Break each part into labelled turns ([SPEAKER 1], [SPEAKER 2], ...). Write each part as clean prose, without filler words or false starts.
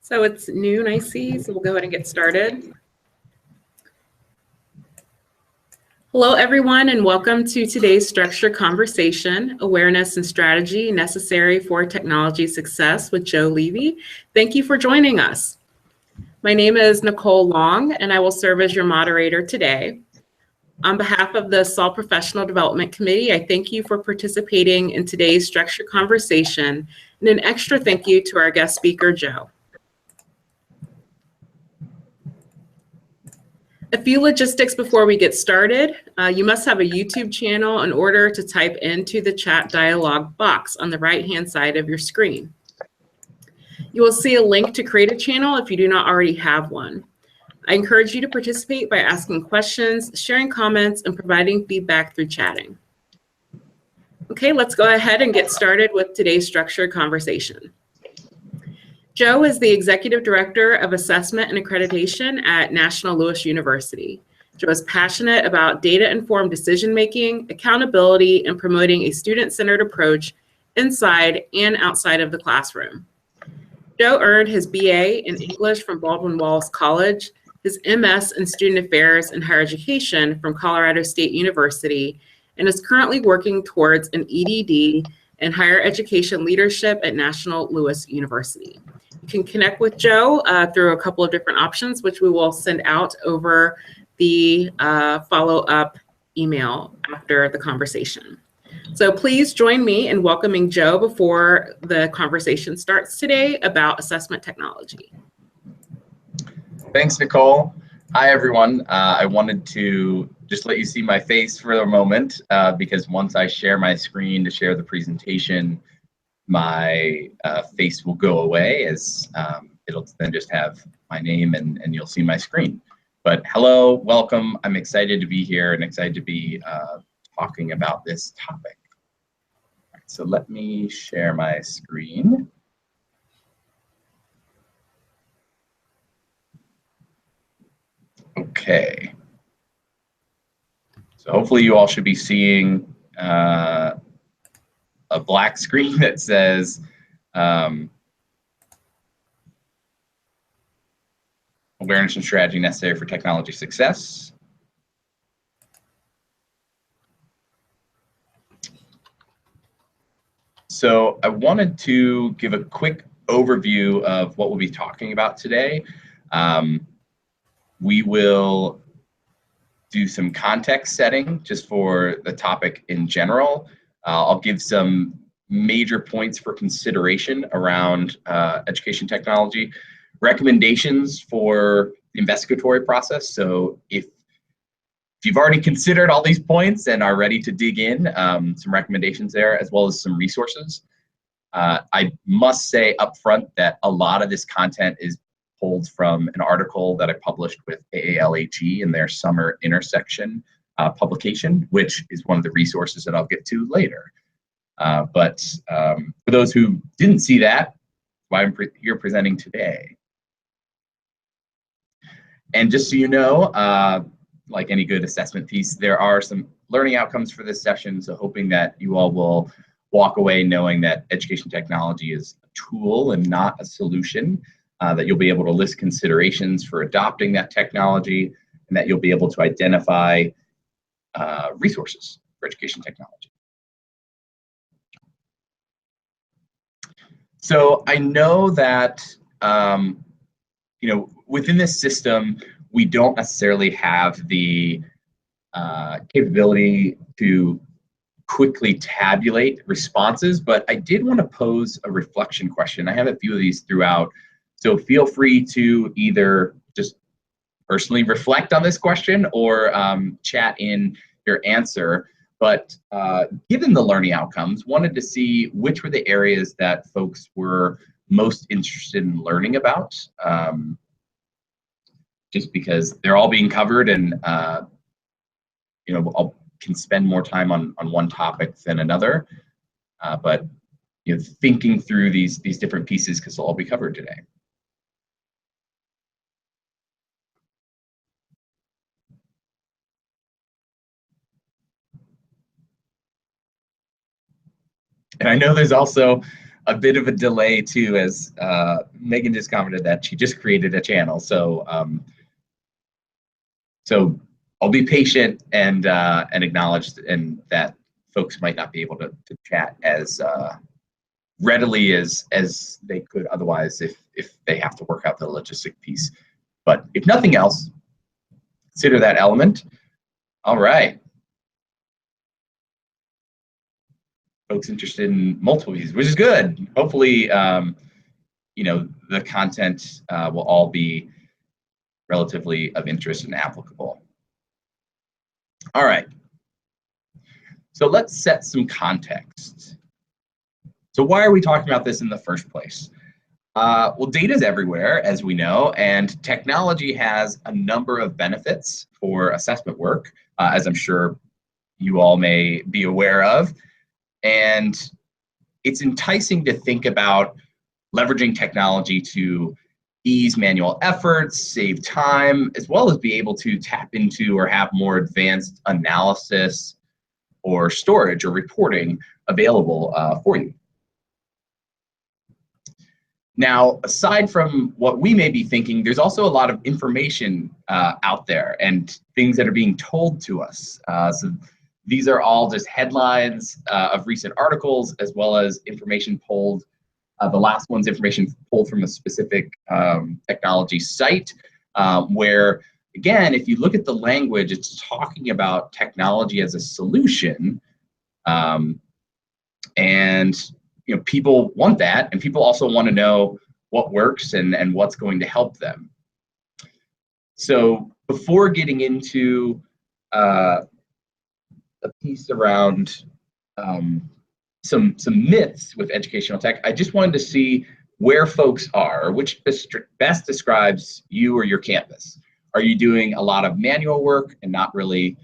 [SPEAKER 1] So it's noon, I see, so we'll go ahead and get started. Hello, everyone, and welcome to today's structured conversation, Awareness and Strategy Necessary for Technology Success with Joe Levy. Thank you for joining us. My name is Nicole Long, and I will serve as your moderator today. On behalf of the SOL Professional Development Committee, I thank you for participating in today's structured conversation, and an extra thank you to our guest speaker, Joe. A few logistics before we get started. You must have a YouTube channel in order to type into the chat dialog box on the right-hand side of your screen. You will see a link to create a channel if you do not already have one. I encourage you to participate by asking questions, sharing comments, and providing feedback through chatting. Okay, let's go ahead and get started with today's structured conversation. Joe is the Executive Director of Assessment and Accreditation at National Louis University. Joe is passionate about data-informed decision-making, accountability, and promoting a student-centered approach inside and outside of the classroom. Joe earned his BA in English from Baldwin-Wallace College, his MS in Student Affairs and Higher Education from Colorado State University, and is currently working towards an EDD in Higher Education Leadership at National Louis University. You can connect with Joe through a couple of different options, which we will send out over the follow-up email after the conversation. So please join me in welcoming Joe before the conversation starts today about assessment technology.
[SPEAKER 2] Thanks, Nicole. Hi, everyone. I wanted to just let you see my face for a moment because once I share my screen to share the presentation, my face will go away as it'll then just have my name and you'll see my screen. But hello, welcome. I'm excited to be here and excited to be talking about this topic. All right, so let me share my screen. Okay. So hopefully you all should be seeing a black screen that says awareness and strategy necessary for technology success. So I wanted to give a quick overview of what we'll be talking about today. We will do some context setting just for the topic in general. I'll give some major points for consideration around education technology, recommendations for the investigatory process. So if you've already considered all these points and are ready to dig in, some recommendations there, as well as some resources. I must say up front that a lot of this content is pulled from an article that I published with AALHE in their summer intersection publication, which is one of the resources that I'll get to later. But for those who didn't see that, why I'm here presenting today. And just so you know, like any good assessment piece, there are some learning outcomes for this session, so hoping that you all will walk away knowing that education technology is a tool and not a solution, that you'll be able to list considerations for adopting that technology, and that you'll be able to identify resources for education technology. So I know that within this system, we don't necessarily have the capability to quickly tabulate responses, but I did want to pose a reflection question. I have a few of these throughout, so feel free to either just personally reflect on this question or chat in your answer. But given the learning outcomes, wanted to see which were the areas that folks were most interested in learning about, just because they're all being covered, and I can spend more time on one topic than another. But thinking through these different pieces, because they'll all be covered today. And I know there's also a bit of a delay too, as Megan just commented that she just created a channel. So so I'll be patient and acknowledge and that folks might not be able to chat as readily as they could otherwise if they have to work out the logistic piece. But if nothing else, consider that element. All right. Folks interested in multiple views, which is good. Hopefully, you know, the content will all be relatively of interest and applicable. All right. So let's set some context. So why are we talking about this in the first place? Well, data is everywhere, as we know, and technology has a number of benefits for assessment work, as I'm sure you all may be aware of. And it's enticing to think about leveraging technology to ease manual efforts, save time, as well as be able to tap into or have more advanced analysis or storage or reporting available for you. Now, aside from what we may be thinking, there's also a lot of information out there and things that are being told to us. So these are all just headlines of recent articles, as well as information pulled. The last one's information pulled from a specific technology site where, again, if you look at the language, it's talking about technology as a solution. And you know, people want that, and people also want to know what works and what's going to help them. So before getting into a piece around some myths with educational tech, I just wanted to see where folks are, which best describes you or your campus. Are you doing a lot of manual work and not really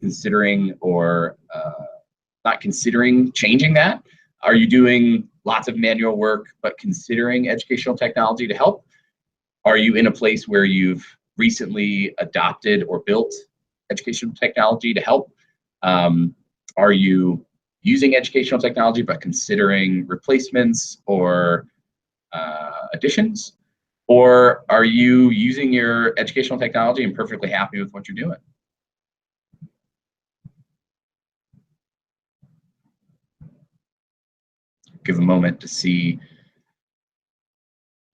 [SPEAKER 2] considering or not considering changing that? Are you doing lots of manual work but considering educational technology to help? Are you in a place where you've recently adopted or built educational technology to help? Are you using educational technology but considering replacements or additions? Or are you using your educational technology and perfectly happy with what you're doing? Give a moment to see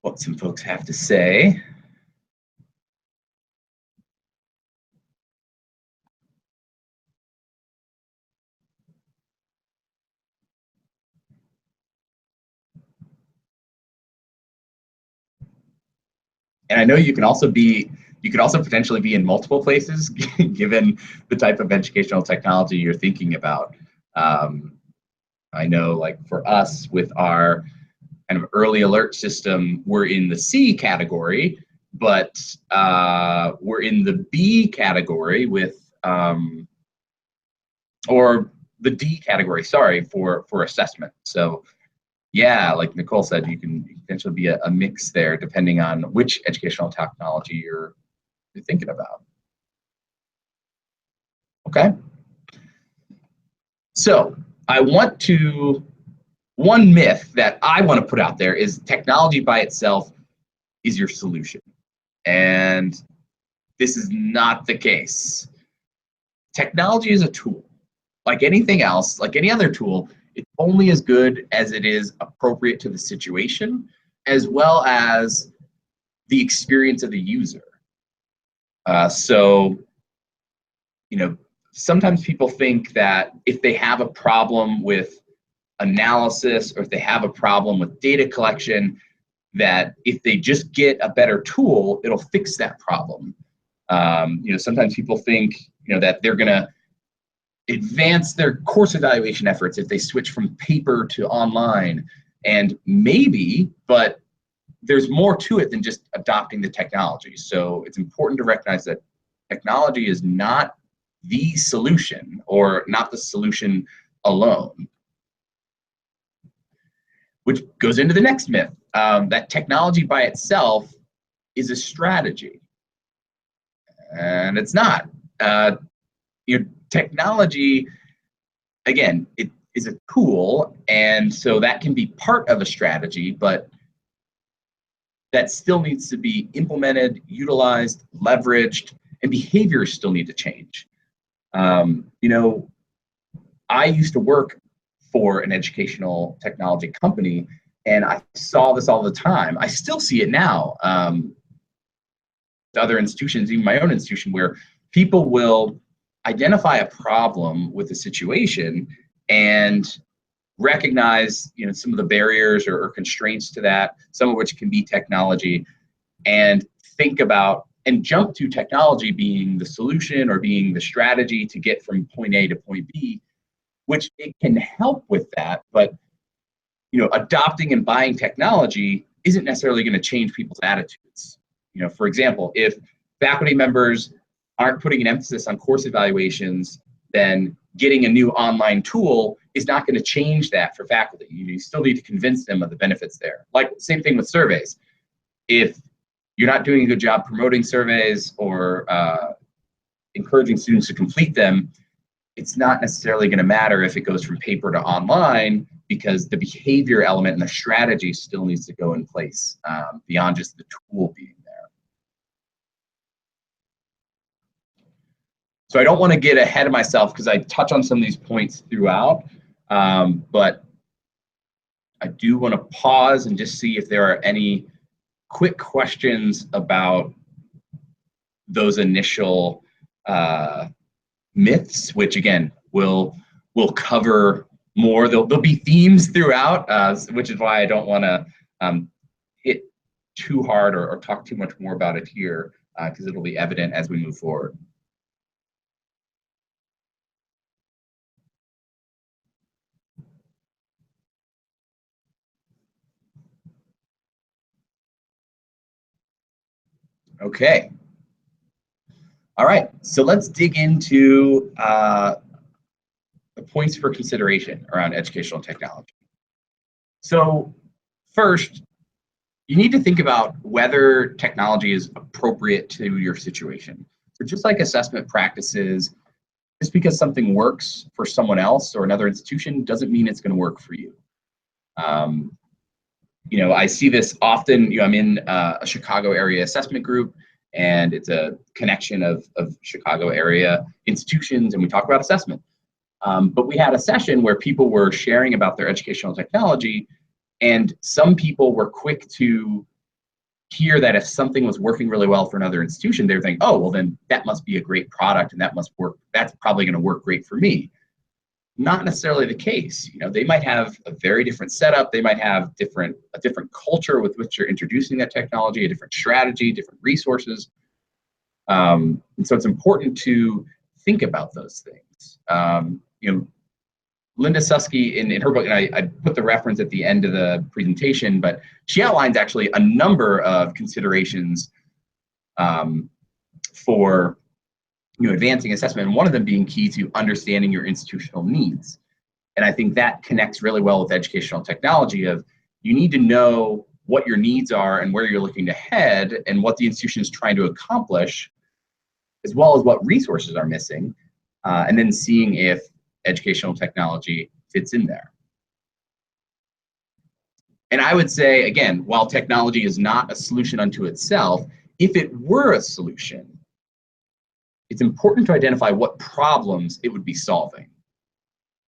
[SPEAKER 2] what some folks have to say. And I know you can also potentially be in multiple places given the type of educational technology you're thinking about. I know, like for us with our kind of early alert system, we're in the C category, but we're in the B category with, or the D category, sorry, for assessment. So yeah, like Nicole said, you can potentially be a mix there depending on which educational technology you're thinking about. Okay. So one myth that I want to put out there is technology by itself is your solution. And this is not the case. Technology is a tool. Like anything else, like any other tool, it's only as good as it is appropriate to the situation, as well as the experience of the user. So, you know, sometimes people think that if they have a problem with analysis or if they have a problem with data collection, that if they just get a better tool, it'll fix that problem. You know, sometimes people think, you know, that they're going to advance their course evaluation efforts if they switch from paper to online, and maybe, but there's more to it than just adopting the technology. So it's important to recognize that technology is not the solution, or not the solution alone. Which goes into the next myth, that technology by itself is a strategy. And it's not. Your technology, again, is a tool, and so that can be part of a strategy, but that still needs to be implemented, utilized, leveraged, and behaviors still need to change. You know, I used to work for an educational technology company, and I saw this all the time. I still see it now. Other institutions, even my own institution, where people will identify a problem with a situation and recognize, you know, some of the barriers or constraints to that, some of which can be technology, and think about and jump to technology being the solution or being the strategy to get from point A to point B, which it can help with that. But, you know, adopting and buying technology isn't necessarily going to change people's attitudes. You know, for example, if faculty members aren't putting an emphasis on course evaluations, then getting a new online tool is not going to change that for faculty. You still need to convince them of the benefits there. Like, same thing with surveys. If you're not doing a good job promoting surveys or encouraging students to complete them, it's not necessarily going to matter if it goes from paper to online, because the behavior element and the strategy still needs to go in place beyond just the tool being there. So I don't want to get ahead of myself because I touch on some of these points throughout, but I do want to pause and just see if there are any quick questions about those initial myths, which again, we'll cover more. There'll be themes throughout, which is why I don't want to hit too hard or talk too much more about it here, because it'll be evident as we move forward. Okay. All right, so let's dig into the points for consideration around educational technology. So first, you need to think about whether technology is appropriate to your situation. So just like assessment practices, just because something works for someone else or another institution doesn't mean it's going to work for you. You know, I see this often. You know, I'm in a Chicago area assessment group, and it's a connection of Chicago area institutions, and we talk about assessment. But we had a session where people were sharing about their educational technology, and some people were quick to hear that if something was working really well for another institution, they were thinking, oh, well, then that must be a great product, and that must work. That's probably going to work great for me. Not necessarily the case. You know, they might have a very different setup. They might have a different culture with which you're introducing that technology, a different strategy, different resources. And so it's important to think about those things. You know, Linda Susky in her book, and I put the reference at the end of the presentation, but she outlines actually a number of considerations for advancing assessment, and one of them being key to understanding your institutional needs. And I think that connects really well with educational technology of you need to know what your needs are and where you're looking to head and what the institution is trying to accomplish, as well as what resources are missing, and then seeing if educational technology fits in there. And I would say, again, while technology is not a solution unto itself, if it were a solution, it's important to identify what problems it would be solving,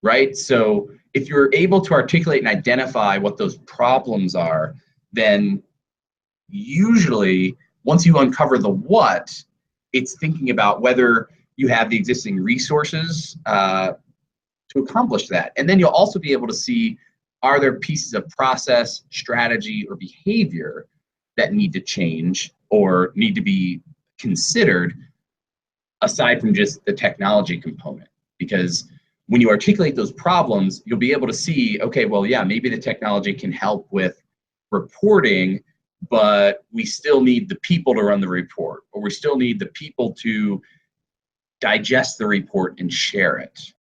[SPEAKER 2] right? So if you're able to articulate and identify what those problems are, then usually once you uncover the what, it's thinking about whether you have the existing resources to accomplish that. And then you'll also be able to see, are there pieces of process, strategy, or behavior that need to change or need to be considered aside from just the technology component? Because when you articulate those problems, you'll be able to see, okay, well, yeah, maybe the technology can help with reporting, but we still need the people to run the report, or we still need the people to digest the report and share it.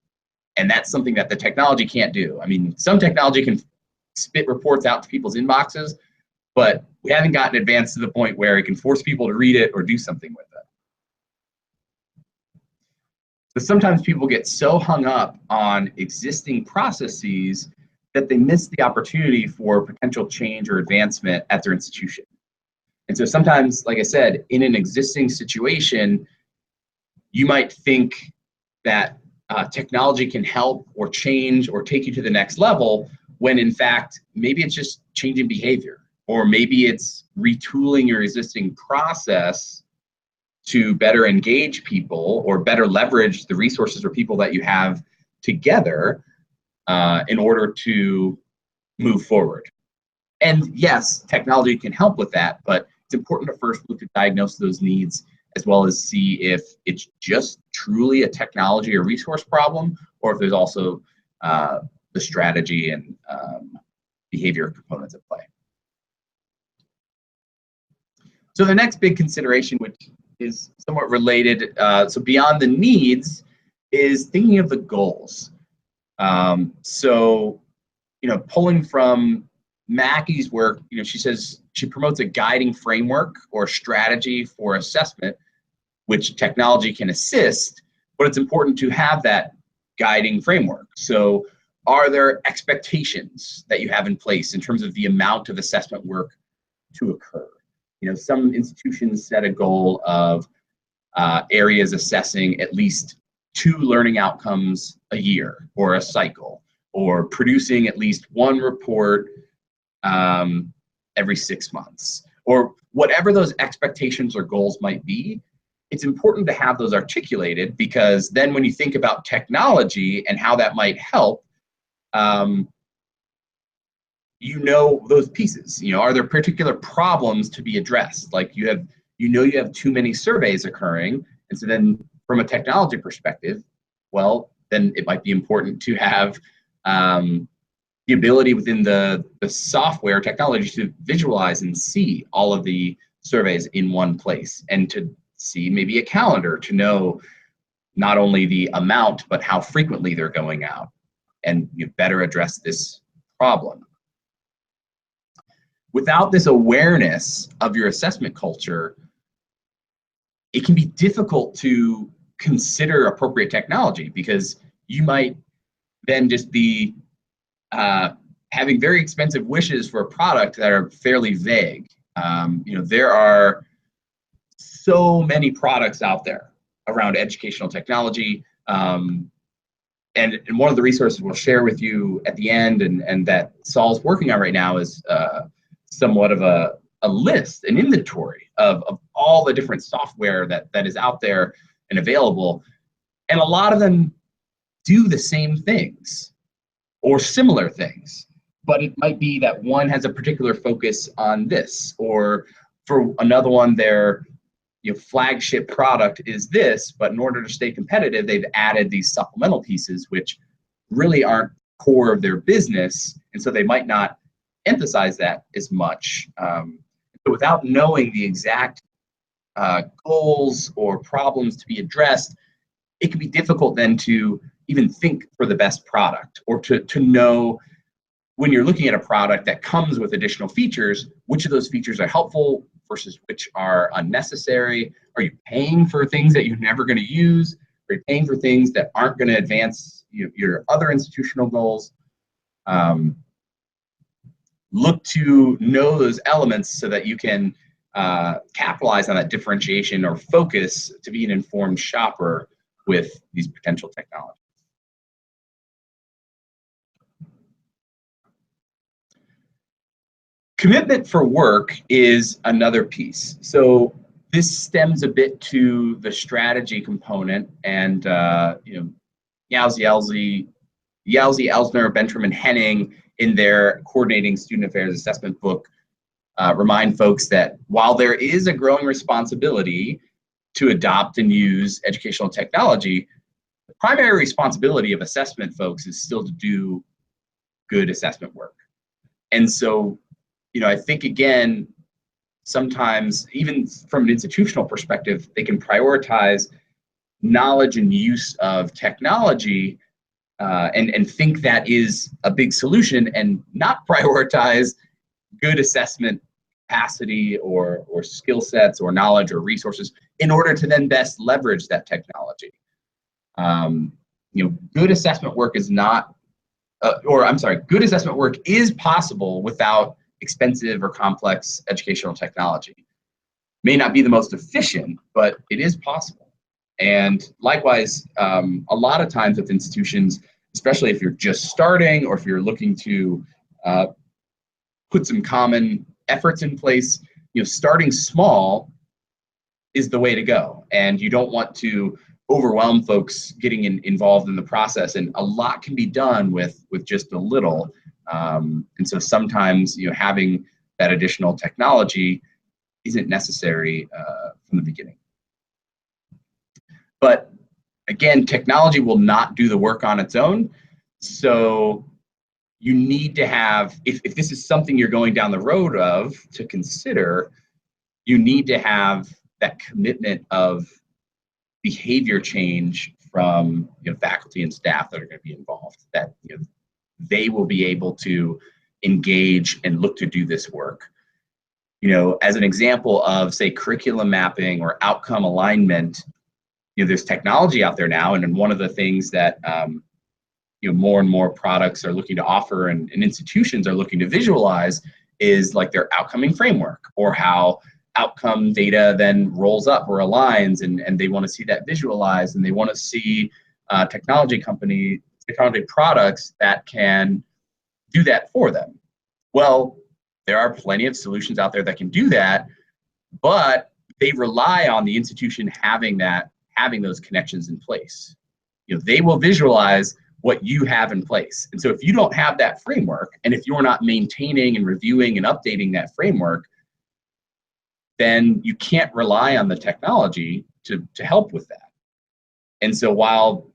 [SPEAKER 2] And that's something that the technology can't do. I mean, some technology can spit reports out to people's inboxes, but we haven't gotten advanced to the point where it can force people to read it or do something with it. But sometimes people get so hung up on existing processes that they miss the opportunity for potential change or advancement at their institution. And so sometimes, like I said, in an existing situation, you might think that technology can help or change or take you to the next level, when in fact, maybe it's just changing behavior, or maybe it's retooling your existing process to better engage people or better leverage the resources or people that you have together in order to move forward. And yes, technology can help with that, but it's important to first look to diagnose those needs, as well as see if it's just truly a technology or resource problem, or if there's also the strategy and behavior components at play. So the next big consideration, which is somewhat related, so beyond the needs, is thinking of the goals. So, pulling from Mackie's work, she says she promotes a guiding framework or strategy for assessment, which technology can assist, but it's important to have that guiding framework. So are there expectations that you have in place in terms of the amount of assessment work to occur? Some institutions set a goal of areas assessing at least 2 learning outcomes a year or a cycle, or producing at least 1 report every 6 months, or whatever those expectations or goals might be. It's important to have those articulated, because then when you think about technology and how that might help, those pieces. Are there particular problems to be addressed? Like you have too many surveys occurring, and so then from a technology perspective, well, then it might be important to have the ability within the software technology to visualize and see all of the surveys in one place, and to see maybe a calendar to know not only the amount, but how frequently they're going out, and you better address this problem. Without this awareness of your assessment culture, it can be difficult to consider appropriate technology, because you might then just be having very expensive wishes for a product that are fairly vague. There are so many products out there around educational technology. And one of the resources we'll share with you at the end, and that Saul's working on right now, is somewhat of a list, an inventory of all the different software that is out there and available. And a lot of them do the same things or similar things, but it might be that one has a particular focus on this, or for another one, their flagship product is this, but in order to stay competitive, they've added these supplemental pieces which really aren't core of their business, and so they might not emphasize that as much. So without knowing the exact goals or problems to be addressed, it can be difficult then to even think for the best product, or to know, when you're looking at a product that comes with additional features, which of those features are helpful versus which are unnecessary. Are you paying for things that you're never going to use? Are you paying for things that aren't going to advance your other institutional goals? Look to know those elements so that you can capitalize on that differentiation or focus to be an informed shopper with these potential technologies. Commitment for work is another piece. So this stems a bit to the strategy component, and Yowzi, Elsner, Bentram, and Henning, in their Coordinating Student Affairs Assessment book, remind folks that while there is a growing responsibility to adopt and use educational technology, the primary responsibility of assessment folks is still to do good assessment work. And so, I think, again, sometimes, even from an institutional perspective, they can prioritize knowledge and use of technology and think that is a big solution, and not prioritize good assessment capacity or skill sets or knowledge or resources in order to then best leverage that technology. Good assessment work is not, good assessment work is possible without expensive or complex educational technology. May not be the most efficient, but it is possible. And likewise, a lot of times with institutions, especially if you're just starting or if you're looking to put some common efforts in place, starting small is the way to go. And you don't want to overwhelm folks getting involved in the process. And a lot can be done with just a little. And so sometimes having that additional technology isn't necessary from the beginning. But again, technology will not do the work on its own. So you need to have, if this is something you're going down the road of to consider, you need to have that commitment of behavior change from faculty and staff that are going to be involved, that they will be able to engage and look to do this work. As an example of, say, curriculum mapping or outcome alignment, there's technology out there now, and one of the things that more and more products are looking to offer and institutions are looking to visualize is like their outcoming framework, or how outcome data then rolls up or aligns, and they want to see that visualized, and they want to see technology products that can do that for them. Well, there are plenty of solutions out there that can do that, but they rely on the institution having those connections in place. They will visualize what you have in place. And so if you don't have that framework, and if you're not maintaining and reviewing and updating that framework, then you can't rely on the technology to help with that. And so while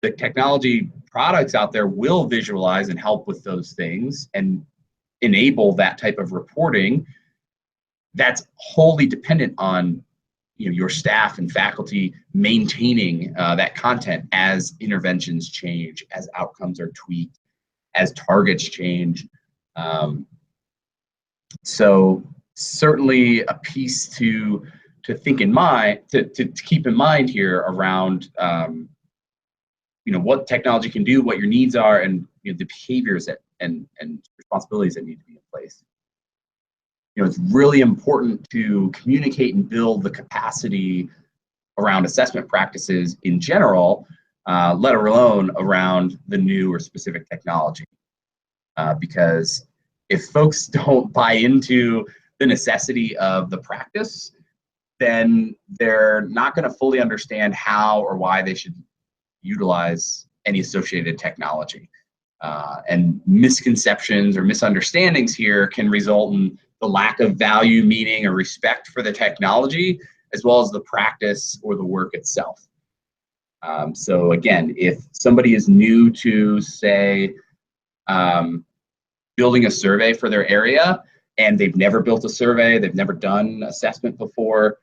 [SPEAKER 2] the technology products out there will visualize and help with those things and enable that type of reporting, that's wholly dependent on your staff and faculty maintaining that content as interventions change, as outcomes are tweaked, as targets change. So certainly a piece to think in mind, to keep in mind here around what technology can do, what your needs are, and the behaviors and responsibilities that need to be in place. It's really important to communicate and build the capacity around assessment practices in general, let alone around the new or specific technology. Because if folks don't buy into the necessity of the practice, then they're not going to fully understand how or why they should utilize any associated technology. And misconceptions or misunderstandings here can result in the lack of value, meaning, or respect for the technology, as well as the practice or the work itself. So again, if somebody is new to, say, building a survey for their area, and they've never built a survey, they've never done assessment before,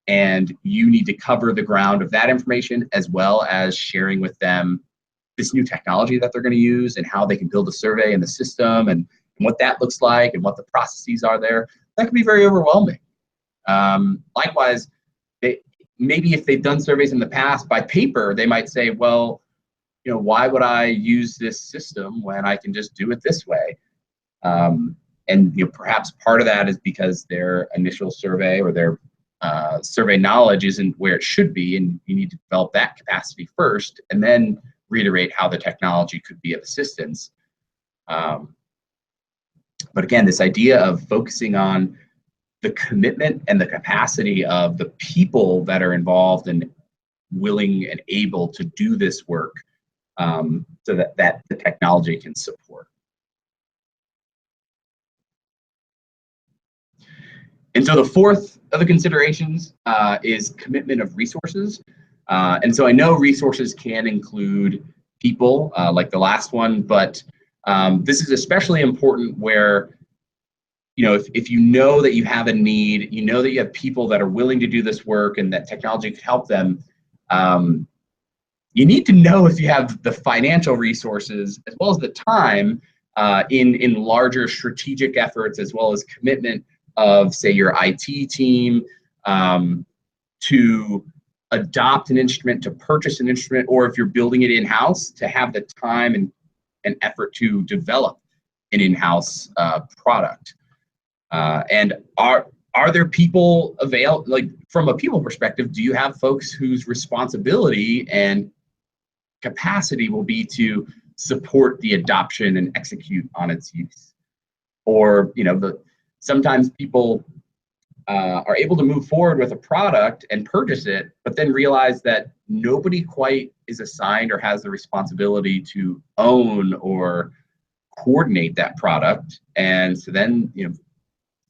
[SPEAKER 2] and you need to cover the ground of that information, as well as sharing with them this new technology that they're going to use and how they can build a survey in the system and what that looks like and what the processes are there, that can be very overwhelming. Likewise, maybe if they've done surveys in the past by paper, they might say, well, why would I use this system when I can just do it this way? And perhaps part of that is because their initial survey or their survey knowledge isn't where it should be, and you need to develop that capacity first, and then reiterate how the technology could be of assistance. But again, this idea of focusing on the commitment and the capacity of the people that are involved and willing and able to do this work, so that the technology can support. And so the fourth of the considerations is commitment of resources. And so I know resources can include people, like the last one, but this is especially important where, if you know that you have a need, you know that you have people that are willing to do this work and that technology could help them, you need to know if you have the financial resources as well as the time in larger strategic efforts, as well as commitment of, say, your IT team to adopt an instrument, to purchase an instrument, or if you're building it in-house, to have the time and effort to develop an in-house product. And are there people like from a people perspective, do you have folks whose responsibility and capacity will be to support the adoption and execute on its use? Or, sometimes people are able to move forward with a product and purchase it, but then realize that nobody quite is assigned or has the responsibility to own or coordinate that product. And so then,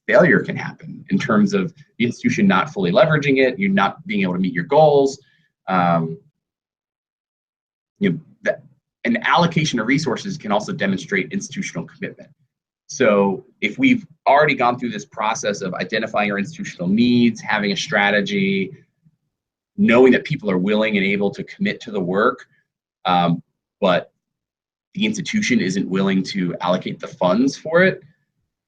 [SPEAKER 2] failure can happen in terms of the institution not fully leveraging it, you not being able to meet your goals. An allocation of resources can also demonstrate institutional commitment. So if we've already gone through this process of identifying our institutional needs, having a strategy, knowing that people are willing and able to commit to the work, but the institution isn't willing to allocate the funds for it,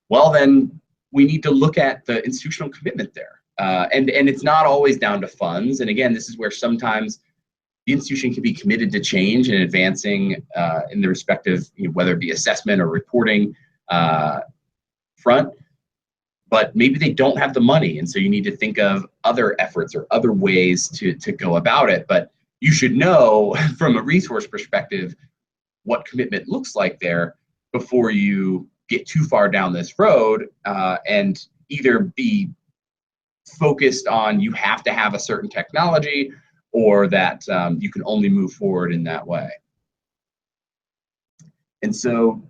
[SPEAKER 2] well, then we need to look at the institutional commitment there. And it's not always down to funds. And again, this is where sometimes the institution can be committed to change and advancing in the respective, whether it be assessment or reporting front, but maybe they don't have the money. And so you need to think of other efforts or other ways to go about it. But you should know from a resource perspective what commitment looks like there before you get too far down this road and either be focused on you have to have a certain technology or that you can only move forward in that way. And so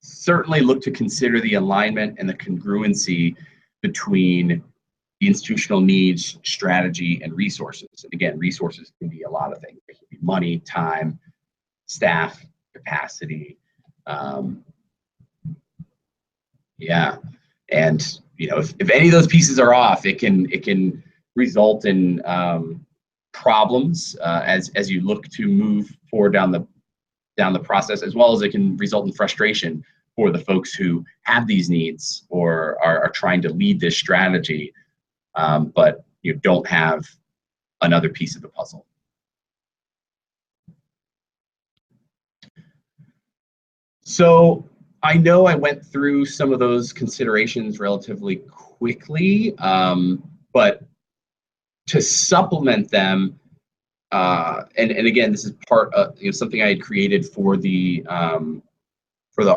[SPEAKER 2] certainly look to consider the alignment and the congruency between the institutional needs, strategy, and resources. And again, resources can be a lot of things. It can be money, time, staff, capacity. And if any of those pieces are off, it can result in problems as you look to move forward down the process, as well as it can result in frustration for the folks who have these needs or are trying to lead this strategy, but you don't have another piece of the puzzle. So I know I went through some of those considerations relatively quickly, but to supplement them, and again, this is part of something I had created for the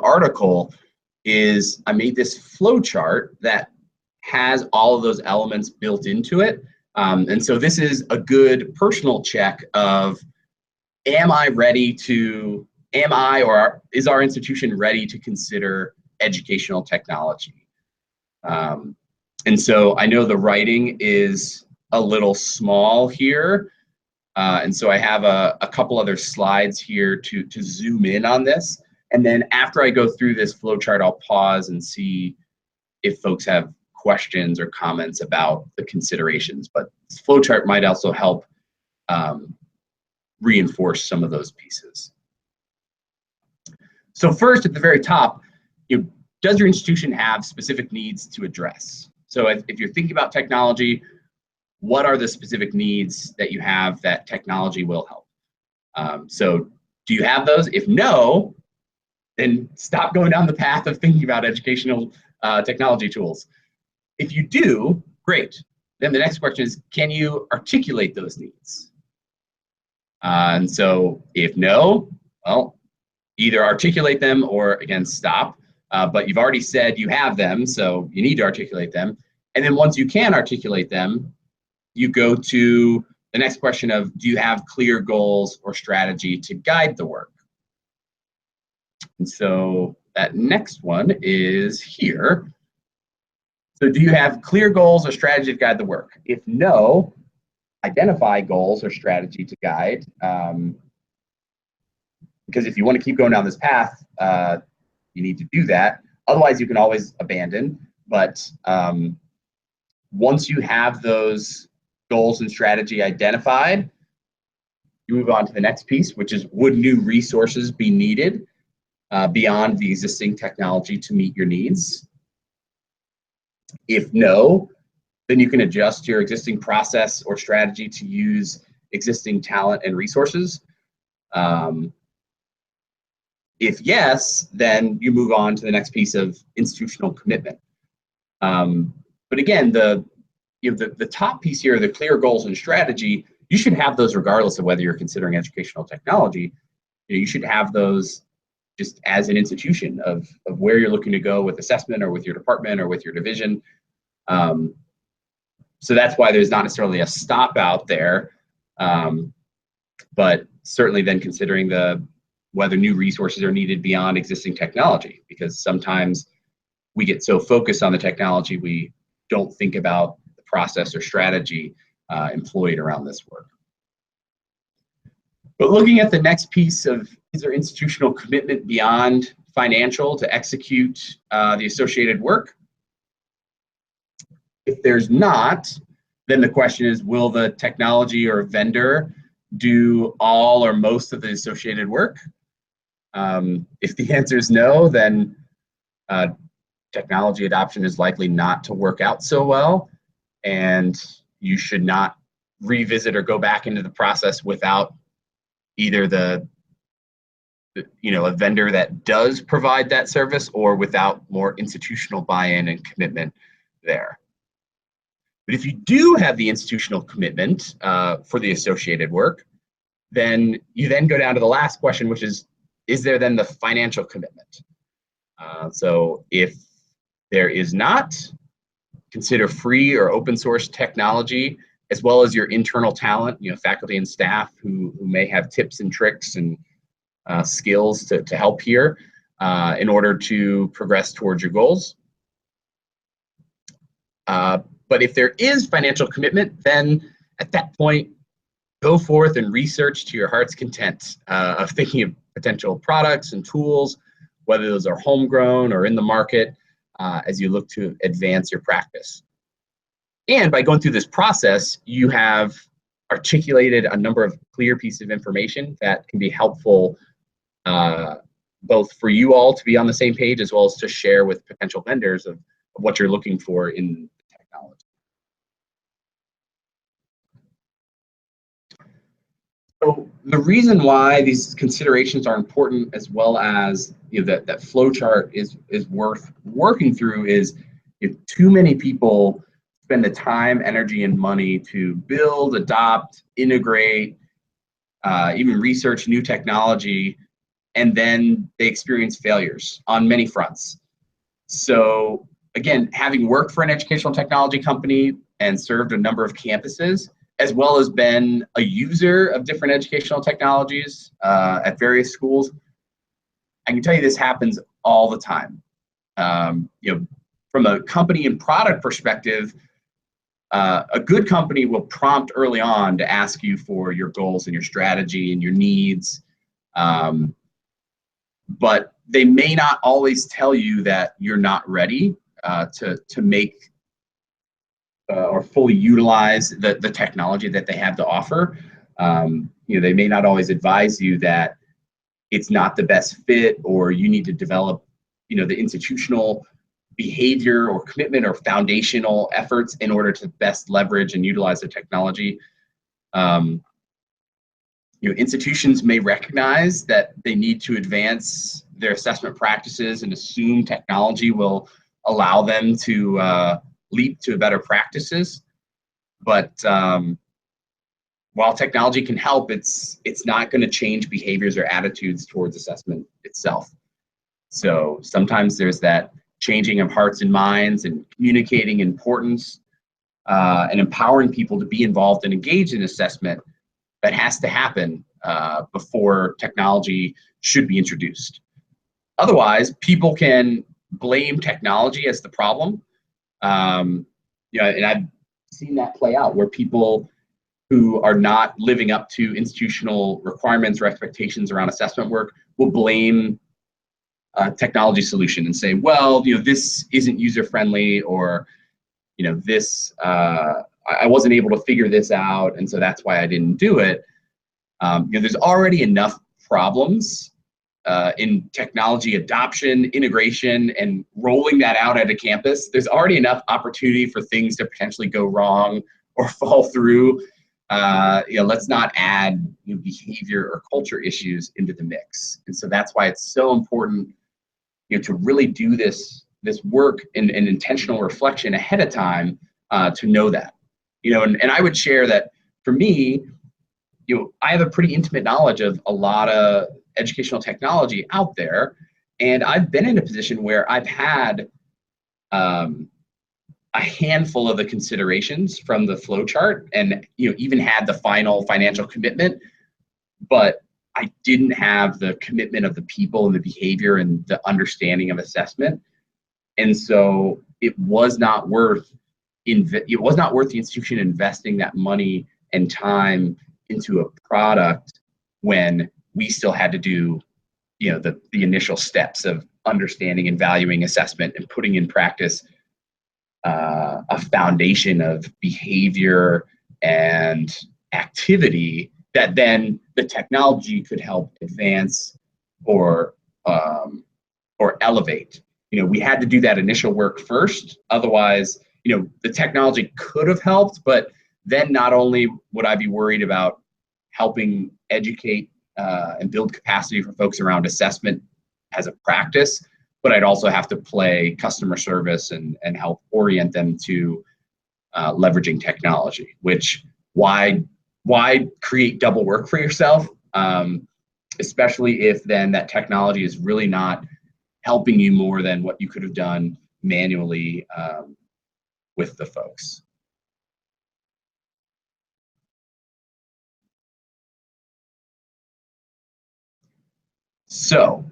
[SPEAKER 2] article, is I made this flow chart that has all of those elements built into it. And so this is a good personal check of, am I or is our institution ready to consider educational technology? And so I know the writing is a little small here. And so I have a couple other slides here to zoom in on this. And then after I go through this flowchart, I'll pause and see if folks have questions or comments about the considerations. But this flowchart might also help reinforce some of those pieces. So first, at the very top, does your institution have specific needs to address? So if you're thinking about technology, what are the specific needs that you have that technology will help? So do you have those? If no, then stop going down the path of thinking about educational technology tools. If you do, great. Then the next question is, can you articulate those needs? And so if no, well, either articulate them or again, stop. But you've already said you have them, so you need to articulate them. And then once you can articulate them, you go to the next question of, do you have clear goals or strategy to guide the work? And so that next one is here. So do you have clear goals or strategy to guide the work? If no, identify goals or strategy to guide. Because if you want to keep going down this path, you need to do that. Otherwise, you can always abandon. But once you have those goals and strategy identified, you move on to the next piece, which is, would new resources be needed beyond the existing technology to meet your needs? If no, then you can adjust your existing process or strategy to use existing talent and resources. If yes, then you move on to the next piece of institutional commitment. But again, the top piece here, the clear goals and strategy, you should have those regardless of whether you're considering educational technology. You should have those just as an institution of where you're looking to go with assessment or with your department or with your division. So that's why there's not necessarily a stop out there, but certainly then considering whether new resources are needed beyond existing technology, because sometimes we get so focused on the technology we don't think about the process or strategy employed around this work. But looking at the next piece of, is there institutional commitment beyond financial to execute the associated work? If there's not, then the question is, will the technology or vendor do all or most of the associated work? If the answer is no, then technology adoption is likely not to work out so well, and you should not revisit or go back into the process without either a vendor that does provide that service or without more institutional buy-in and commitment there. But if you do have the institutional commitment for the associated work, then you then go down to the last question, which is there then the financial commitment? So if there is not, consider free or open source technology, as well as your internal talent, faculty and staff who may have tips and tricks and skills to help here in order to progress towards your goals. But if there is financial commitment, then at that point, go forth and research to your heart's content of thinking of potential products and tools, whether those are homegrown or in the market, as you look to advance your practice. And by going through this process, you have articulated a number of clear pieces of information that can be helpful both for you all to be on the same page, as well as to share with potential vendors of what you're looking for in technology. So the reason why these considerations are important, as well as that flow chart is worth working through, is if too many people spend the time, energy, and money to build, adopt, integrate, even research new technology, and then they experience failures on many fronts. So again, having worked for an educational technology company and served a number of campuses, as well as been a user of different educational technologies at various schools, I can tell you this happens all the time. From a company and product perspective, a good company will prompt early on to ask you for your goals and your strategy and your needs, but they may not always tell you that you're not ready to make or fully utilize the technology that they have to offer. They may not always advise you that it's not the best fit, or you need to develop, the institutional behavior or commitment or foundational efforts in order to best leverage and utilize the technology. Institutions may recognize that they need to advance their assessment practices and assume technology will allow them to leap to better practices. But while technology can help, it's not going to change behaviors or attitudes towards assessment itself. So sometimes there's that changing of hearts and minds and communicating importance and empowering people to be involved and engaged in assessment that has to happen before technology should be introduced. Otherwise, people can blame technology as the problem. And I've seen that play out where people who are not living up to institutional requirements or expectations around assessment work will blame a technology solution and say, well, this isn't user-friendly, or, this, I wasn't able to figure this out, and so that's why I didn't do it. There's already enough problems in technology adoption, integration, and rolling that out at a campus, there's already enough opportunity for things to potentially go wrong or fall through. Let's not add behavior or culture issues into the mix. And so that's why it's so important, to really do this work and intentional reflection ahead of time, to know that. And I would share that for me, I have a pretty intimate knowledge of a lot of educational technology out there, and I've been in a position where I've had a handful of the considerations from the flow chart, and even had the final financial commitment, but I didn't have the commitment of the people and the behavior and the understanding of assessment, and so it was not worth the institution investing that money and time into a product when we still had to do the initial steps of understanding and valuing assessment and putting in practice a foundation of behavior and activity that then the technology could help advance or elevate. We had to do that initial work first. Otherwise, the technology could have helped, but then not only would I be worried about helping educate and build capacity for folks around assessment as a practice, but I'd also have to play customer service and help orient them to leveraging technology, which why create double work for yourself, especially if then that technology is really not helping you more than what you could have done manually with the folks. So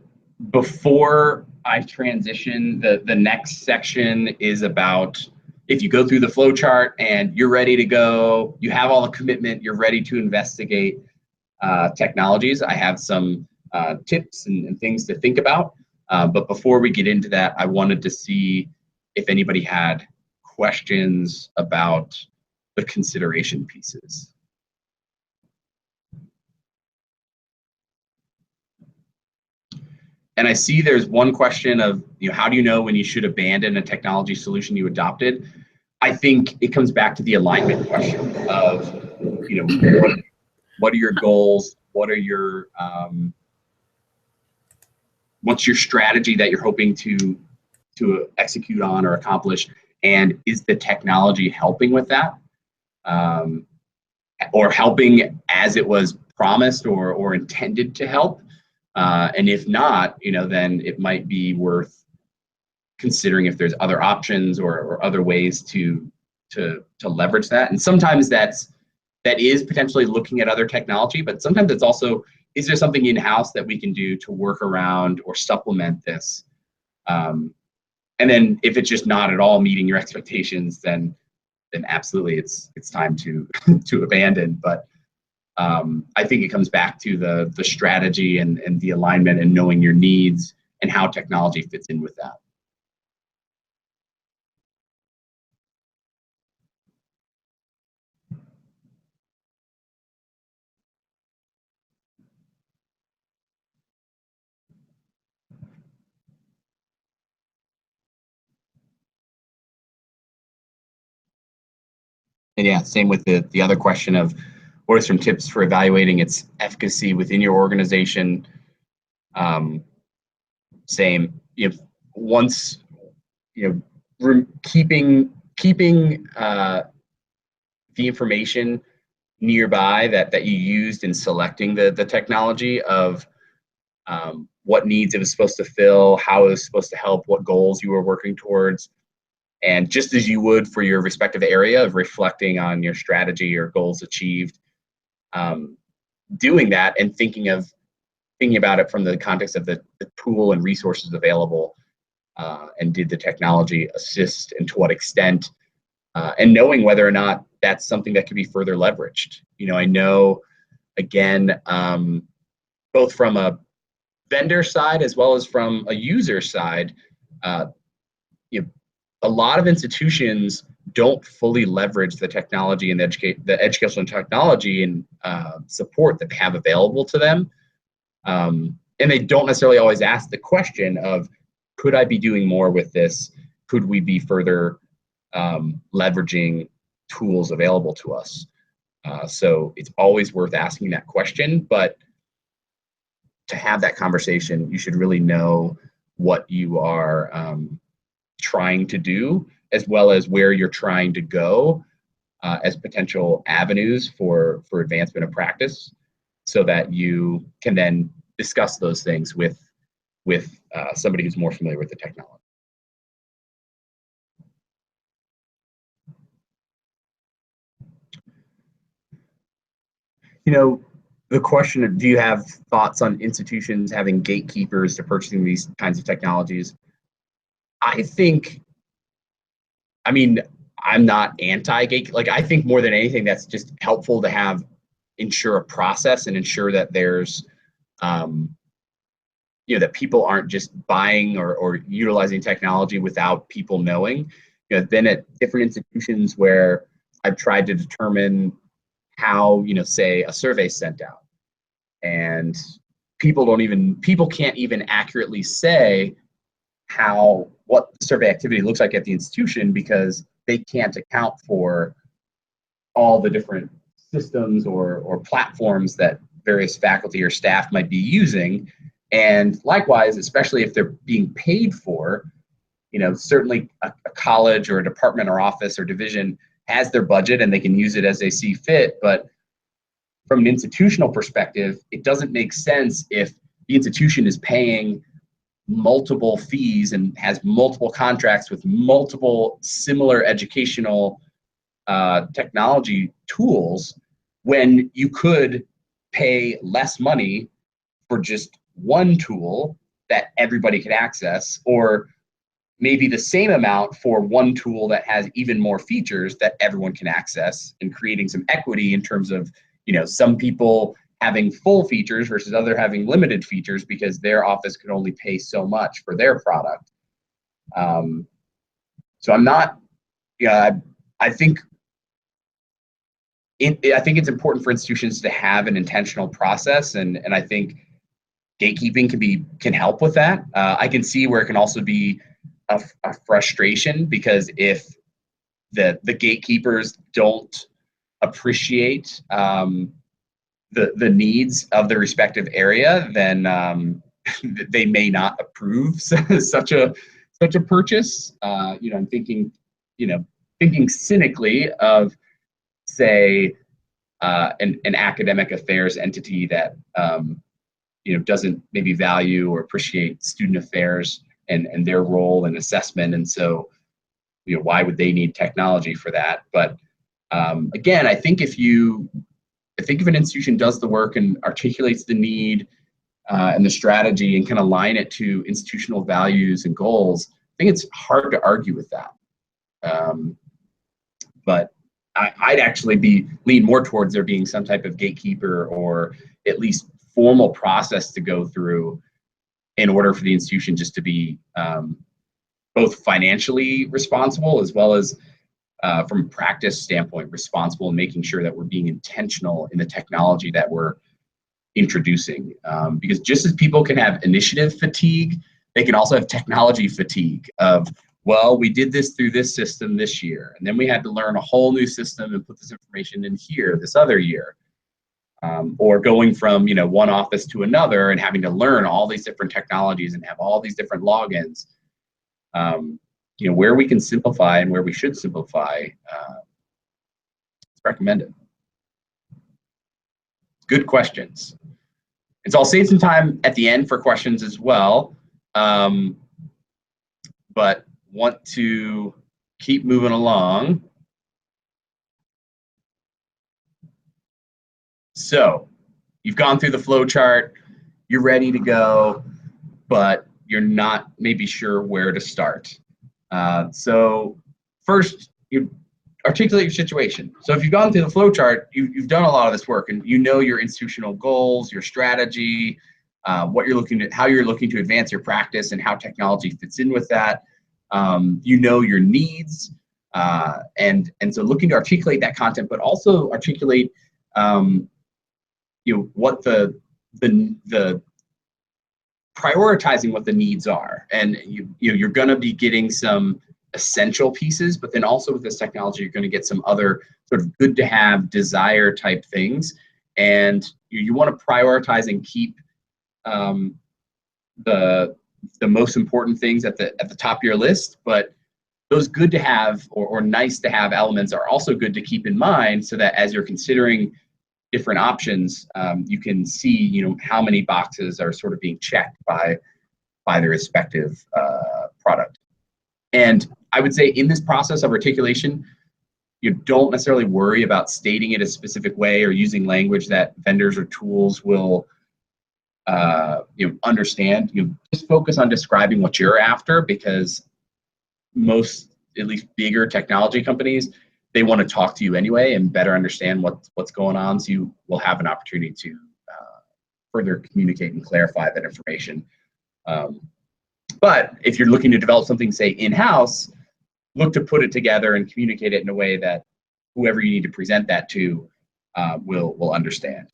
[SPEAKER 2] before I transition, the next section is about, if you go through the flow chart and you're ready to go, you have all the commitment, you're ready to investigate technologies, I have some tips and things to think about. But before we get into that, I wanted to see if anybody had questions about the consideration pieces. And I see there's one question of, how do you know when you should abandon a technology solution you adopted? I think it comes back to the alignment question of, what are your goals? What are your, what's your strategy that you're hoping to execute on or accomplish? And is the technology helping with that? Or helping as it was promised or intended to help? And if not, then it might be worth considering if there's other options or other ways to leverage that. And sometimes that is potentially looking at other technology, but sometimes it's also, is there something in-house that we can do to work around or supplement this? And then if it's just not at all meeting your expectations, then absolutely it's time to abandon. But I think it comes back to the strategy and the alignment and knowing your needs and how technology fits in with that. And yeah, same with the other question of what are some tips for evaluating its efficacy within your organization? Same, once, keeping the information nearby that you used in selecting the technology of what needs it was supposed to fill, how it was supposed to help, what goals you were working towards. And just as you would for your respective area of reflecting on your strategy or goals achieved, doing that and thinking about it from the context of the pool and resources available, and did the technology assist and to what extent, and knowing whether or not that's something that could be further leveraged. I know, again, both from a vendor side as well as from a user side, a lot of institutions don't fully leverage the technology and the educational technology and support that they have available to them. and they don't necessarily always ask the question of, could I be doing more with this? Could we be further leveraging tools available to us? So it's always worth asking that question, but to have that conversation, you should really know what you are trying to do, as well as where you're trying to go as potential avenues for advancement of practice, so that you can then discuss those things with somebody who's more familiar with the technology. You know, the question of, do you have thoughts on institutions having gatekeepers to purchasing these kinds of technologies? I think, I mean, I'm not anti-gate. Like, I think more than anything, that's just helpful to ensure a process and ensure that there's, that people aren't just buying or utilizing technology without people knowing. I've been at different institutions where I've tried to determine how, say a survey's sent out, and people can't even accurately say what survey activity looks like at the institution, because they can't account for all the different systems or platforms that various faculty or staff might be using. And likewise, especially if they're being paid for, certainly a college or a department or office or division has their budget and they can use it as they see fit. But from an institutional perspective, it doesn't make sense if the institution is paying multiple fees and has multiple contracts with multiple similar educational technology tools, when you could pay less money for just one tool that everybody could access, or maybe the same amount for one tool that has even more features that everyone can access, and creating some equity in terms of, some people having full features versus other having limited features because their office could only pay so much for their product. So I'm not, I think it's important for institutions to have an intentional process, and I think gatekeeping can help with that. I can see where it can also be a frustration, because if the gatekeepers don't appreciate the needs of the respective area, then they may not approve such a purchase. I'm thinking cynically of, say, an academic affairs entity that doesn't maybe value or appreciate student affairs and their role in assessment, and so why would they need technology for that? But again, I think if an institution does the work and articulates the need and the strategy and can align it to institutional values and goals, I think it's hard to argue with that. But I'd actually lean more towards there being some type of gatekeeper, or at least formal process to go through in order for the institution just to be both financially responsible, as well as from a practice standpoint responsible, and making sure that we're being intentional in the technology that we're introducing. Because just as people can have initiative fatigue, they can also have technology fatigue of, well, we did this through this system this year, and then we had to learn a whole new system and put this information in here this other year. Or going from one office to another and having to learn all these different technologies and have all these different logins. Where we can simplify and where we should simplify, it's recommended. Good questions. And so I'll save some time at the end for questions as well, but want to keep moving along. So you've gone through the flow chart, you're ready to go, but you're not maybe sure where to start. So first, you articulate your situation. So if you've gone through the flow chart, you've done a lot of this work, and you know your institutional goals, your strategy, how you're looking to advance your practice, and how technology fits in with that. You know your needs, and so looking to articulate that content, but also articulate what the prioritizing what the needs are. And you're going to be getting some essential pieces, but then also with this technology, you're going to get some other sort of good to have, desire type things. And you want to prioritize and keep the most important things at the top of your list, but those good to have or nice to have elements are also good to keep in mind, so that as you're considering different options, you can see how many boxes are sort of being checked by the respective product. And I would say in this process of articulation, you don't necessarily worry about stating it a specific way or using language that vendors or tools will understand. You just focus on describing what you're after, because most, at least bigger technology companies, they want to talk to you anyway and better understand what's going on, so you will have an opportunity to further communicate and clarify that information. But if you're looking to develop something, say, in-house, look to put it together and communicate it in a way that whoever you need to present that to will understand.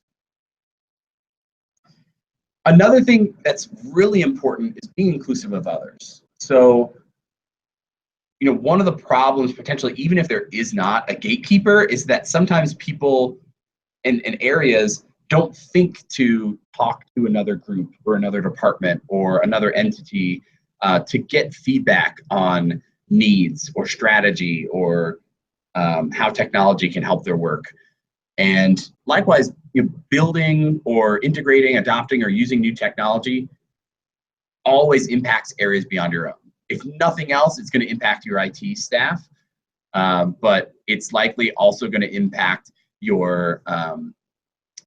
[SPEAKER 2] Another thing that's really important is being inclusive of others. So, one of the problems potentially, even if there is not a gatekeeper, is that sometimes people in areas don't think to talk to another group or another department or another entity to get feedback on needs or strategy or how technology can help their work. And likewise, building or integrating, adopting, or using new technology always impacts areas beyond your own. If nothing else, it's going to impact your IT staff, but it's likely also going to impact your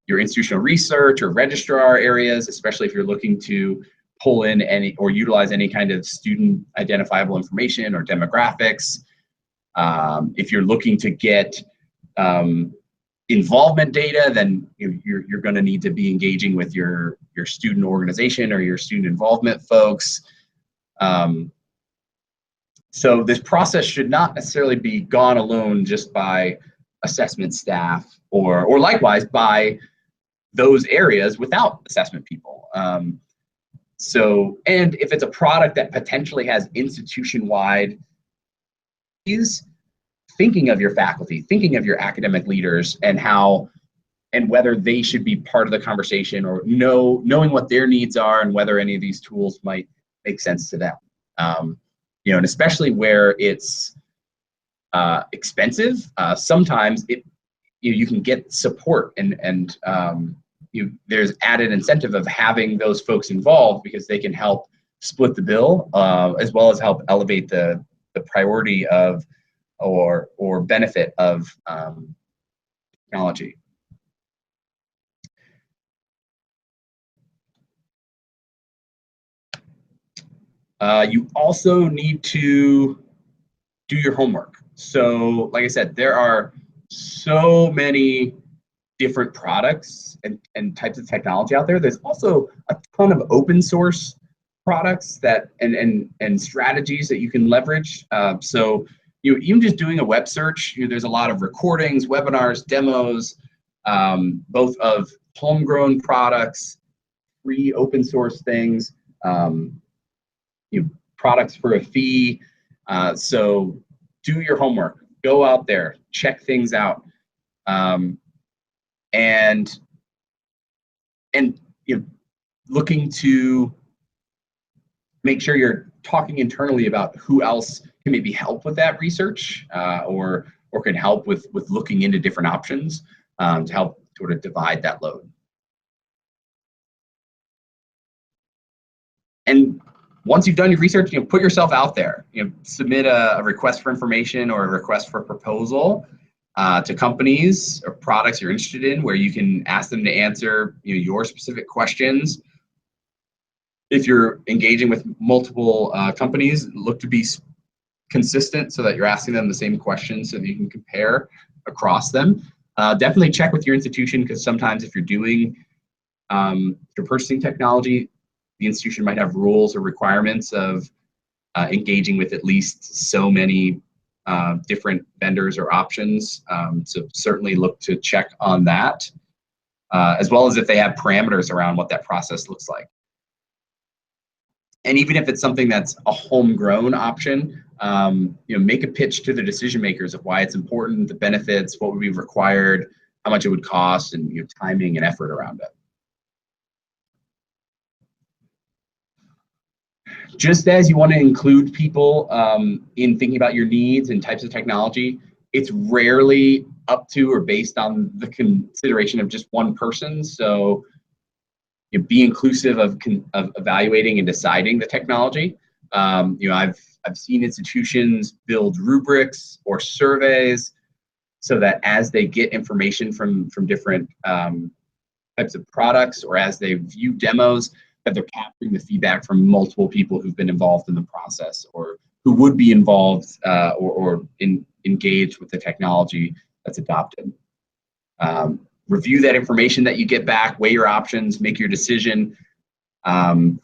[SPEAKER 2] institutional research or registrar areas, especially if you're looking to pull in any or utilize any kind of student identifiable information or demographics. If you're looking to get involvement data, then you're going to need to be engaging with your student organization or your student involvement folks. So this process should not necessarily be gone alone just by assessment staff or likewise by those areas without assessment people. And if it's a product that potentially has institution-wide issues, thinking of your faculty, thinking of your academic leaders and whether they should be part of the conversation, or knowing what their needs are and whether any of these tools might make sense to them. And especially where it's expensive, sometimes you can get support and there's added incentive of having those folks involved, because they can help split the bill as well as help elevate the priority of or benefit of technology. You also need to do your homework. So, like I said, there are so many different products and types of technology out there. There's also a ton of open source products that and strategies that you can leverage. So even just doing a web search, there's a lot of recordings, webinars, demos, both of homegrown products, free open source things, products for a fee. So do your homework, go out there, check things out, and looking to make sure you're talking internally about who else can maybe help with that research, or can help with looking into different options to help sort of divide that load. And once you've done your research, put yourself out there. Submit a request for information or a request for proposal to companies or products you're interested in, where you can ask them to answer your specific questions. If you're engaging with multiple companies, look to be consistent so that you're asking them the same questions so that you can compare across them. Definitely check with your institution, because sometimes if you're doing, if you're purchasing technology, the institution might have rules or requirements of engaging with at least so many different vendors or options. So certainly look to check on that, as well as if they have parameters around what that process looks like. And even if it's something that's a homegrown option, make a pitch to the decision makers of why it's important, the benefits, what would be required, how much it would cost, and timing and effort around it. Just as you want to include people in thinking about your needs and types of technology, it's rarely up to or based on the consideration of just one person. So be inclusive of evaluating and deciding the technology. I've seen institutions build rubrics or surveys so that as they get information from different types of products, or as they view demos, that they're capturing the feedback from multiple people who've been involved in the process, or who would be involved or engaged with the technology that's adopted. Review that information that you get back, weigh your options, make your decision, and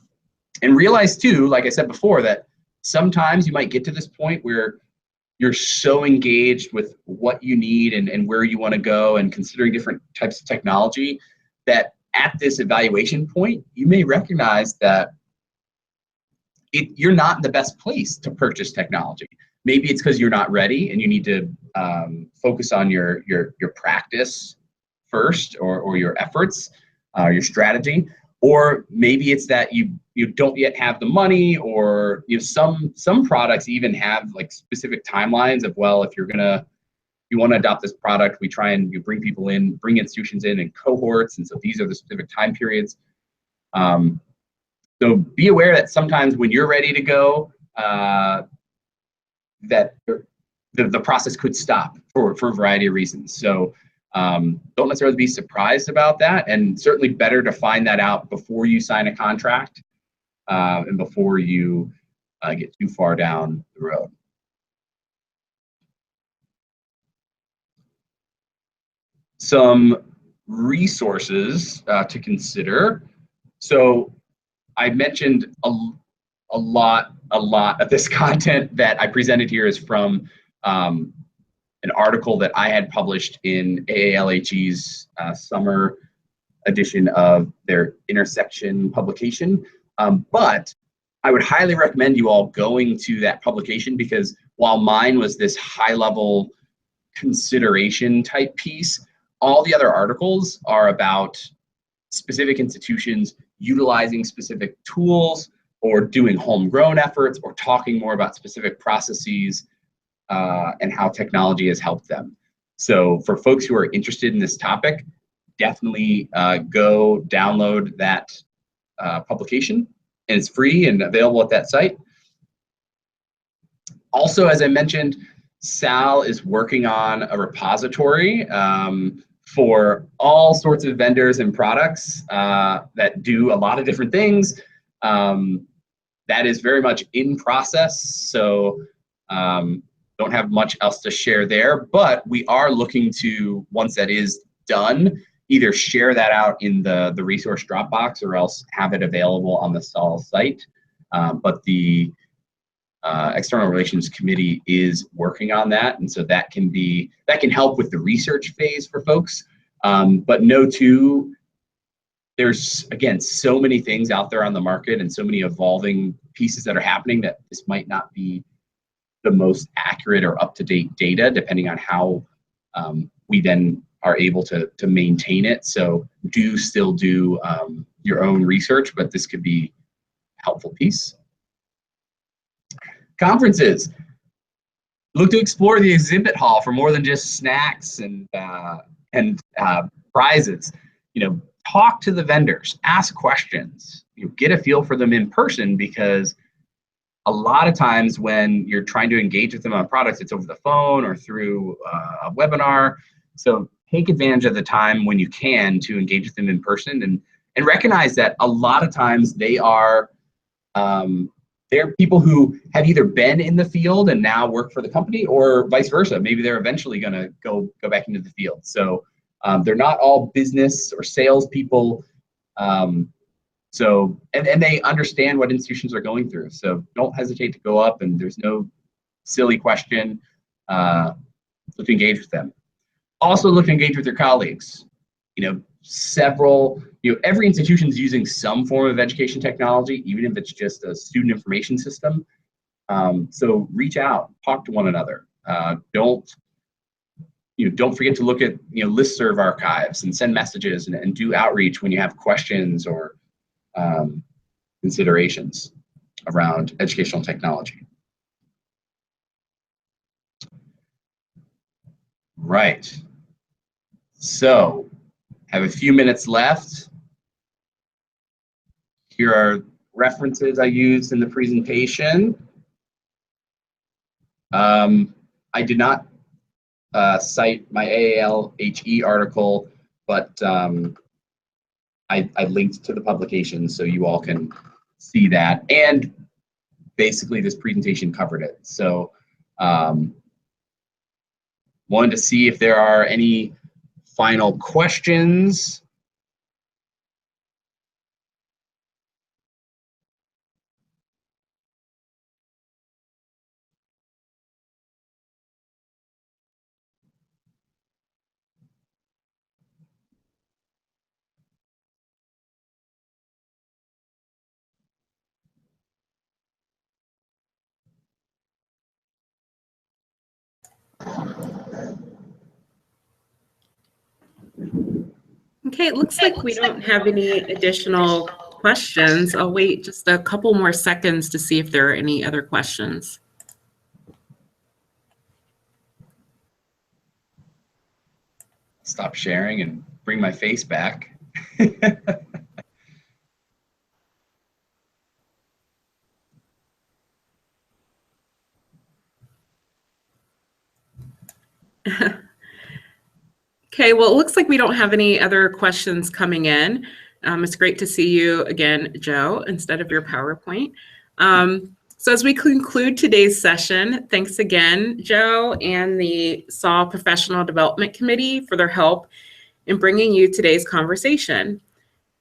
[SPEAKER 2] realize too, like I said before, that sometimes you might get to this point where you're so engaged with what you need and where you want to go and considering different types of technology that at this evaluation point, you may recognize that you're not in the best place to purchase technology. Maybe it's because you're not ready and you need to focus on your practice first, or your efforts, your strategy. Or maybe it's that you don't yet have the money, or some products even have like specific timelines of, well, if you want to adopt this product, we try and bring people in, bring institutions in cohorts, and so these are the specific time periods. So be aware that sometimes when you're ready to go, that the process could stop for a variety of reasons. So don't necessarily be surprised about that, and certainly better to find that out before you sign a contract and before you get too far down the road. Some resources to consider. So I mentioned a lot of this content that I presented here is from an article that I had published in AALHE's summer edition of their intersection publication. But I would highly recommend you all going to that publication, because while mine was this high-level consideration type piece, all the other articles are about specific institutions utilizing specific tools, or doing homegrown efforts, or talking more about specific processes and how technology has helped them. So for folks who are interested in this topic, definitely go download that publication, and it's free and available at that site. Also, as I mentioned, Sal is working on a repository for all sorts of vendors and products that do a lot of different things. That is very much in process, so don't have much else to share there, but we are looking to, once that is done, either share that out in the resource Dropbox, or else have it available on the SAL site. But the External Relations Committee is working on that, and so that can help with the research phase for folks. But know too, there's again so many things out there on the market and so many evolving pieces that are happening that this might not be the most accurate or up-to-date data, depending on how we then are able to maintain it. So still do your own research, but this could be a helpful piece. Conferences. Look to explore the exhibit hall for more than just snacks and prizes. Talk to the vendors, ask questions, get a feel for them in person, because a lot of times when you're trying to engage with them on products, it's over the phone or through a webinar. So take advantage of the time when you can to engage with them in person, and recognize that a lot of times they're people who have either been in the field and now work for the company, or vice versa. Maybe they're eventually going to go back into the field. So they're not all business or sales people. So they understand what institutions are going through. So don't hesitate to go up, and there's no silly question. Look to engage with them. Also look to engage with your colleagues. several, every institution is using some form of education technology, even if it's just a student information system. So reach out, talk to one another. Don't forget to look at listserv archives and send messages and do outreach when you have questions or considerations around educational technology. Right. So, have a few minutes left. Here are references I used in the presentation. I did not cite my AALHE article, but I linked to the publication so you all can see that. And basically this presentation covered it. So wanted to see if there are any final questions.
[SPEAKER 1] Okay, it looks like we don't have any additional questions. I'll wait just a couple more seconds to see if there are any other questions.
[SPEAKER 2] Stop sharing and bring my face back.
[SPEAKER 1] Okay, well, it looks like we don't have any other questions coming in. It's great to see you again, Joe, instead of your PowerPoint. So as we conclude today's session, thanks again, Joe, and the SAW Professional Development Committee for their help in bringing you today's conversation.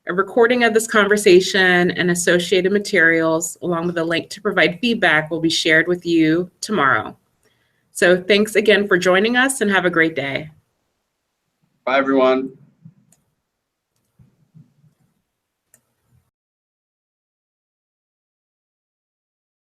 [SPEAKER 1] A recording of this conversation and associated materials, along with a link to provide feedback, will be shared with you tomorrow. So thanks again for joining us and have a great day.
[SPEAKER 2] Bye, everyone.